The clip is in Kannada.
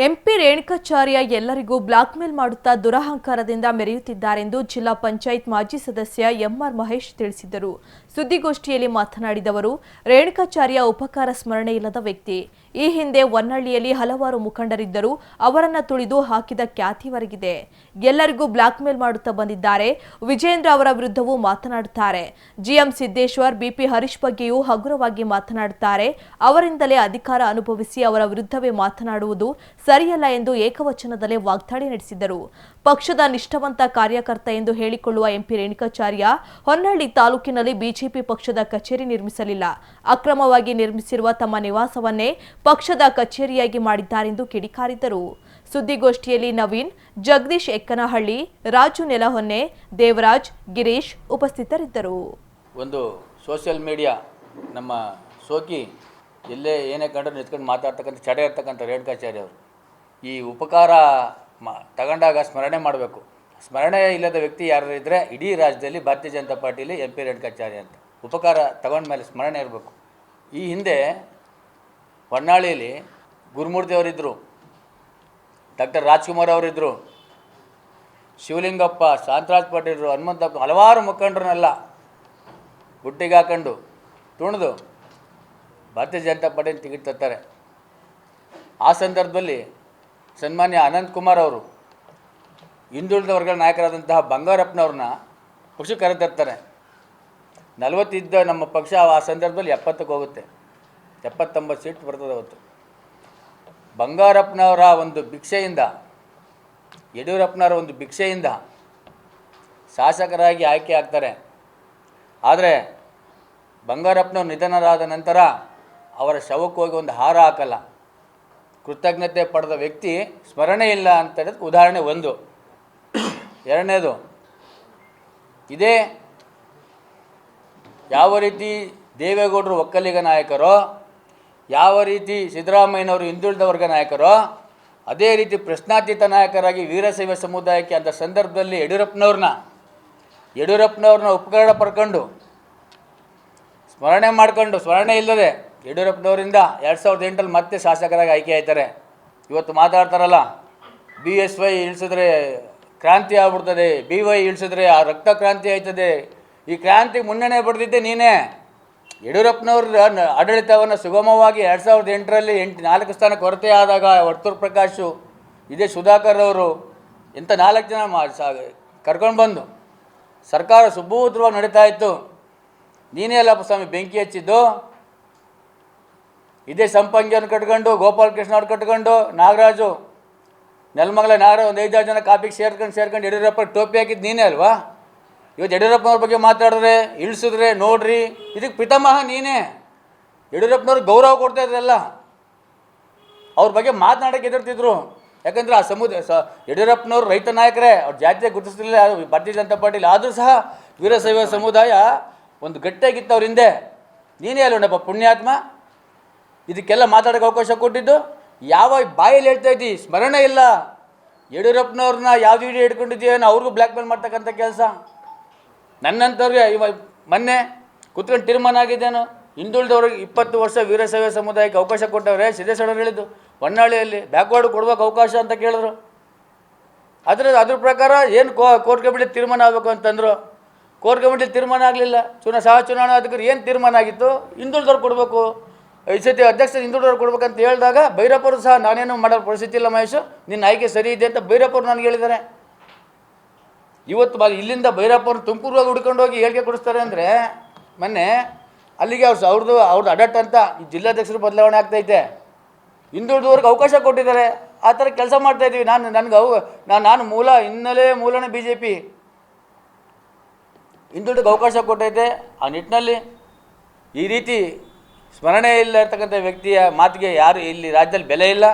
ಎಂಪಿ ರೇಣುಕಾಚಾರ್ಯ ಎಲ್ಲರಿಗೂ ಬ್ಲಾಕ್ಮೇಲ್ ಮಾಡುತ್ತಾ ದುರಹಂಕಾರದಿಂದ ಮೆರೆಯುತ್ತಿದ್ದಾರೆಂದು ಜಿಲ್ಲಾ ಪಂಚಾಯತ್ ಮಾಜಿ ಸದಸ್ಯ ಎಂಆರ್ ಮಹೇಶ್ ತಿಳಿಸಿದರು. ಸುದ್ದಿಗೋಷ್ಠಿಯಲ್ಲಿ ಮಾತನಾಡಿದ ಅವರು, ರೇಣುಕಾಚಾರ್ಯ ಉಪಕಾರ ಸ್ಮರಣೆ ಇಲ್ಲದ ವ್ಯಕ್ತಿ. ಈ ಹಿಂದೆ ಹೊನ್ನಳ್ಳಿಯಲ್ಲಿ ಹಲವಾರು ಮುಖಂಡರಿದ್ದರು. ಅವರನ್ನ ತುಳಿದು ಹಾಕಿದ ಖ್ಯಾತಿವರೆಗಿದೆ. ಎಲ್ಲರಿಗೂ ಬ್ಲಾಕ್ಮೇಲ್ ಮಾಡುತ್ತಾ ಬಂದಿದ್ದಾರೆ. ವಿಜೇಂದ್ರ ಅವರ ವಿರುದ್ಧವೂ ಮಾತನಾಡುತ್ತಾರೆ. ಜಿಎಂ ಸಿದ್ದೇಶ್ವರ್, ಬಿಪಿ ಹರೀಶ್ ಬಗ್ಗೆಯೂ ಹಗುರವಾಗಿ ಮಾತನಾಡುತ್ತಾರೆ. ಅವರಿಂದಲೇ ಅಧಿಕಾರ ಅನುಭವಿಸಿ ಅವರ ವಿರುದ್ಧವೇ ಮಾತನಾಡುವುದು ಸರಿಯಲ್ಲ ಎಂದು ಏಕವಚನದಲ್ಲೇ ವಾಗ್ದಾಳಿ ನಡೆಸಿದರು. ಪಕ್ಷದ ನಿಷ್ಠಾವಂತ ಕಾರ್ಯಕರ್ತ ಎಂದು ಹೇಳಿಕೊಳ್ಳುವ ಎಂಪಿ ರೇಣುಕಾಚಾರ್ಯ ಹೊನ್ನಳ್ಳಿ ತಾಲೂಕಿನಲ್ಲಿ ಬಿಜೆಪಿ ಪಕ್ಷದ ಕಚೇರಿ ನಿರ್ಮಿಸಲಿಲ್ಲ. ಅಕ್ರಮವಾಗಿ ನಿರ್ಮಿಸಿರುವ ತಮ್ಮ ನಿವಾಸವನ್ನೇ ಪಕ್ಷದ ಕಚೇರಿಯಾಗಿ ಮಾಡಿದ್ದಾರೆಂದು ಕಿಡಿಕಾರಿದರು. ಸುದ್ದಿಗೋಷ್ಠಿಯಲ್ಲಿ ನವೀನ್, ಜಗದೀಶ್ ಎಕ್ಕನಹಳ್ಳಿ, ರಾಜು ನೆಲಹೊನ್ನೆ, ದೇವರಾಜ್, ಗಿರೀಶ್ ಉಪಸ್ಥಿತರಿದ್ದರು. ಒಂದು ಸೋಷಿಯಲ್ ಮೀಡಿಯಾ ನಮ್ಮ ಸೋಕಿ ಎಲ್ಲೇ ಏನೇ ಕಂಡ್ರೆ ನಿಂತ್ಕೊಂಡು ಮಾತಾಡ್ತಕ್ಕಂಥ ಚಟ ಇರ್ತಕ್ಕಂಥ ರೇಣುಕಾಚಾರ್ಯ ಅವರು ಈ ಉಪಕಾರ ತಗೊಂಡಾಗ ಸ್ಮರಣೆ ಮಾಡಬೇಕು. ಸ್ಮರಣೆ ಇಲ್ಲದ ವ್ಯಕ್ತಿ ಯಾರು ಇದ್ದರೆ ಇಡೀ ರಾಜ್ಯದಲ್ಲಿ ಭಾರತೀಯ ಜನತಾ ಪಾರ್ಟಿಲಿ ಎಂಪಿ ರೇಣುಕಾಚಾರ್ಯ ಅಂತ ಉಪಕಾರ ತಗೊಂಡ ಮೇಲೆ ಸ್ಮರಣೆ ಇರಬೇಕು. ಈ ಹಿಂದೆ ಹೊನ್ನಾಳಿಯಲ್ಲಿ ಗುರುಮೂರ್ತಿ ಅವರಿದ್ದರು, ಡಾಕ್ಟರ್ ರಾಜ್ಕುಮಾರ್ ಅವರಿದ್ದರು, ಶಿವಲಿಂಗಪ್ಪ, ಶಾಂತರಾಜ್ ಪಾಟೀಲರು, ಹನುಮಂತಪ್ಪ, ಹಲವಾರು ಮುಖಂಡರನ್ನೆಲ್ಲ ಬುಟ್ಟಿಗೆ ಹಾಕೊಂಡು ತುಣಿದು ಭಾರತೀಯ ಜನತಾ ಪಾರ್ಟಿನ ಟಿಕೆಟ್ ತರ್ತಾರೆ. ಆ ಸಂದರ್ಭದಲ್ಲಿ ಸನ್ಮಾನ್ಯ ಅನಂತ್ ಕುಮಾರ್ ಅವರು ಹಿಂದುಳಿದ ವರ್ಗದ ನಾಯಕರಾದಂತಹ ಬಂಗಾರಪ್ಪನವ್ರನ್ನ ಪಕ್ಷಕ್ಕೆ ಕರೆತರ್ತಾರೆ. 40 ಇದ್ದ ನಮ್ಮ ಪಕ್ಷ ಆ ಸಂದರ್ಭದಲ್ಲಿ 70ಕ್ಕೆ ಹೋಗುತ್ತೆ, 79 ಸೀಟ್ ಬರ್ತದೆ. ಅವತ್ತು ಬಂಗಾರಪ್ಪನವರ ಒಂದು ಭಿಕ್ಷೆಯಿಂದ, ಯಡಿಯೂರಪ್ಪನವರ ಒಂದು ಭಿಕ್ಷೆಯಿಂದ ಶಾಸಕರಾಗಿ ಆಯ್ಕೆ ಆಗ್ತಾರೆ. ಆದರೆ ಬಂಗಾರಪ್ಪನವ್ರು ನಿಧನರಾದ ನಂತರ ಅವರ ಶವಕ್ಕೆ ಹೋಗಿ ಒಂದು ಹಾರ ಹಾಕಲ್ಲ. ಕೃತಜ್ಞತೆ ಪಡೆದ ವ್ಯಕ್ತಿ ಸ್ಮರಣೆ ಇಲ್ಲ ಅಂತ ಹೇಳೋದಕ್ಕೆ ಉದಾಹರಣೆ ಒಂದು. ಎರಡನೇದು, ಇದೇ ಯಾವ ರೀತಿ ದೇವೇಗೌಡರು ಒಕ್ಕಲಿಗ ನಾಯಕರೋ, ಯಾವ ರೀತಿ ಸಿದ್ದರಾಮಯ್ಯನವರು ಹಿಂದುಳಿದ ವರ್ಗ ನಾಯಕರೋ, ಅದೇ ರೀತಿ ಪ್ರಶ್ನಾತೀತ ನಾಯಕರಾಗಿ ವೀರಶೈವ ಸಮುದಾಯಕ್ಕೆ ಅಂಥ ಸಂದರ್ಭದಲ್ಲಿ ಯಡಿಯೂರಪ್ಪನವ್ರನ್ನ ಉಪಕರಣ ಪಡ್ಕೊಂಡು ಸ್ಮರಣೆ ಮಾಡ್ಕೊಂಡು, ಸ್ಮರಣೆ ಇಲ್ಲದೆ ಯಡಿಯೂರಪ್ಪನವರಿಂದ 2008ರಲ್ಲಿ ಮತ್ತೆ ಶಾಸಕರಾಗಿ ಆಯ್ಕೆ ಆಯ್ತಾರೆ. ಇವತ್ತು ಮಾತಾಡ್ತಾರಲ್ಲ, BSY ಇಳಿಸಿದ್ರೆ ಕ್ರಾಂತಿ ಆಗ್ಬಿಡ್ತದೆ, BY ಇಳಿಸಿದ್ರೆ ಆ ರಕ್ತ ಕ್ರಾಂತಿ ಆಯ್ತದೆ. ಈ ಕ್ರಾಂತಿಗೆ ಮುನ್ನಡೆ ಬಡ್ದಿದ್ದೆ ನೀನೇ. ಯಡಿಯೂರಪ್ಪನವ್ರ ಆಡಳಿತವನ್ನು ಸುಗಮವಾಗಿ 2008ರಲ್ಲಿ 4 ಸ್ಥಾನ ಕೊರತೆ ಆದಾಗ ವರ್ತೂರು ಪ್ರಕಾಶು, ಇದೇ ಸುಧಾಕರ್ ಅವರು ಇಂಥ 4 ಜನ ಕರ್ಕೊಂಡು ಬಂದು ಸರ್ಕಾರ ಸುಭೂತ್ರವಾಗಿ ನಡೀತಾ ಇತ್ತು. ನೀನೇ ಅಲ್ಲಪ್ಪ ಸ್ವಾಮಿ ಬೆಂಕಿ ಹಚ್ಚಿದ್ದು. ಇದೇ ಸಂಪಂಗಿಯನ್ನು ಕಟ್ಕೊಂಡು, ಗೋಪಾಲಕೃಷ್ಣ ಅವ್ರು ಕಟ್ಕೊಂಡು, ನಾಗರಾಜು, ನೆಲಮಂಗಲ ನಾಗರಾಜ್ ಒಂದು 5-6 ಜನ ಕಾಪಿಗೆ ಸೇರ್ಕೊಂಡು ಯಡಿಯೂರಪ್ಪ ಟೋಪಿ ಹಾಕಿದ್ದು ನೀನೇ ಅಲ್ವಾ? ಇವತ್ತು ಯಡಿಯೂರಪ್ಪನವ್ರ ಬಗ್ಗೆ ಮಾತಾಡಿದ್ರೆ, ಇಳಿಸಿದ್ರೆ ನೋಡ್ರಿ, ಇದಕ್ಕೆ ಪಿತಾಮಹ ನೀನೇ. ಯಡಿಯೂರಪ್ಪನವ್ರಿಗೆ ಗೌರವ ಕೊಡ್ತಾ ಇದ್ರಲ್ಲ, ಅವ್ರ ಬಗ್ಗೆ ಮಾತನಾಡೋಕ್ಕೆ ಎದುರ್ತಿದ್ರು. ಯಾಕಂದರೆ ಆ ಯಡಿಯೂರಪ್ಪನವ್ರು ರೈತ ನಾಯಕರೇ, ಅವ್ರ ಜಾತಿಯ ಗುರುತಿಸಲಿಲ್ಲ ಭಾರತೀಯ ಜನತಾ ಪಾರ್ಟಿಲಿ. ಆದರೂ ಸಹ ವೀರಶೈವ ಸಮುದಾಯ ಒಂದು ಗಟ್ಟಿಯಾಗಿತ್ತು ಅವ್ರ ಹಿಂದೆ. ನೀನೇ ಅಲ್ಲೋಣಪ್ಪ ಪುಣ್ಯಾತ್ಮ. ಇದಕ್ಕೆಲ್ಲ ಮಾತಾಡೋಕ್ಕೆ ಅವಕಾಶ ಕೊಟ್ಟಿದ್ದು. ಯಾವ ಬಾಯಲ್ಲಿ ಹೇಳ್ತಾ ಇದ್ದೀವಿ ಸ್ಮರಣೆ ಇಲ್ಲ. ಯಡಿಯೂರಪ್ಪನವ್ರನ್ನ ಯಾವ್ದು ವಿಡಿಯೋ ಹಿಡ್ಕೊಂಡಿದ್ದೀವೇನೋ ಅವ್ರಿಗೂ ಬ್ಲ್ಯಾಕ್ ಮೇಲ್ ಮಾಡ್ತಕ್ಕಂಥ ಕೆಲಸ. ನನ್ನಂಥವ್ರಿಗೆ ಮೊನ್ನೆ ಕುತ್ಕೊಂಡು ತೀರ್ಮಾನ ಆಗಿದ್ದೇನೋ, ಹಿಂದುಳಿದವ್ರಿಗೆ 20 ವರ್ಷ ವೀರಶೈವ ಸಮುದಾಯಕ್ಕೆ ಅವಕಾಶ ಕೊಟ್ಟವ್ರೆ. ಸಿದ್ದೇಶ್ವರ ಹೇಳಿದ್ದು ಹೊನ್ನಾಳಿಯಲ್ಲಿ ಬ್ಯಾಕ್ವರ್ಡ್ ಕೊಡ್ಬೇಕು ಅವಕಾಶ ಅಂತ ಕೇಳಿದ್ರು. ಅದ್ರ ಪ್ರಕಾರ ಏನು ಕೋರ್ಟ್ ಕಮಿಟಿ ತೀರ್ಮಾನ ಆಗಬೇಕು ಅಂತಂದರು. ಕೋರ್ ಕಮಿಟಿ ತೀರ್ಮಾನ ಆಗಲಿಲ್ಲ. ಚುನಾವಣಾಧಿಕಾರಿ ಏನು ತೀರ್ಮಾನ ಆಗಿತ್ತು? ಹಿಂದುಳಿದವ್ರು ಕೊಡಬೇಕು, ಈ ಸತಿ ಅಧ್ಯಕ್ಷ ಹಿಂದುಳಿದವ್ರು ಕೊಡ್ಬೇಕಂತ ಹೇಳಿದಾಗ ಭೈರಪ್ಪರು ಸಹ ನಾನೇನು ಮಾಡೋ ಪರಿಸ್ಥಿತಿ ಇಲ್ಲ ಮಹೇಶು, ನಿನ್ನ ಆಯ್ಕೆ ಸರಿ ಇದೆ ಅಂತ ಭೈರಪ್ಪರು ನನಗೆ ಹೇಳಿದ್ದಾರೆ. ಇವತ್ತು ಇಲ್ಲಿಂದ ಭೈರಪ್ಪವ್ರನ್ನ ತುಮಕೂರಿಗೆ ಹುಡ್ಕೊಂಡು ಹೋಗಿ ಹೇಳಿಕೆ ಕೊಡಿಸ್ತಾರೆ ಅಂದರೆ, ಮೊನ್ನೆ ಅಲ್ಲಿಗೆ ಅವ್ರದ್ದು ಅಡಟ್ ಅಂತ ಈ ಜಿಲ್ಲಾಧ್ಯಕ್ಷರು ಬದಲಾವಣೆ ಆಗ್ತೈತೆ. ಹಿಂದುಳಿದವ್ರಿಗೆ ಅವಕಾಶ ಕೊಟ್ಟಿದ್ದಾರೆ. ಆ ಥರ ಕೆಲಸ ಮಾಡ್ತಾಯಿದ್ದೀವಿ. ನಾನು ಮೂಲನೇ BJP. ಹಿಂದುಳಿದಕ್ಕೆ ಅವಕಾಶ ಕೊಟ್ಟೈತೆ. ಆ ನಿಟ್ಟಿನಲ್ಲಿ ಈ ರೀತಿ ಸ್ಮರಣೆ ಇಲ್ಲ ಇರ್ತಕ್ಕಂಥ ವ್ಯಕ್ತಿಯ ಮಾತಿಗೆ ಯಾರು ಇಲ್ಲಿ ರಾಜ್ಯದಲ್ಲಿ ಬೆಲೆ ಇಲ್ಲ.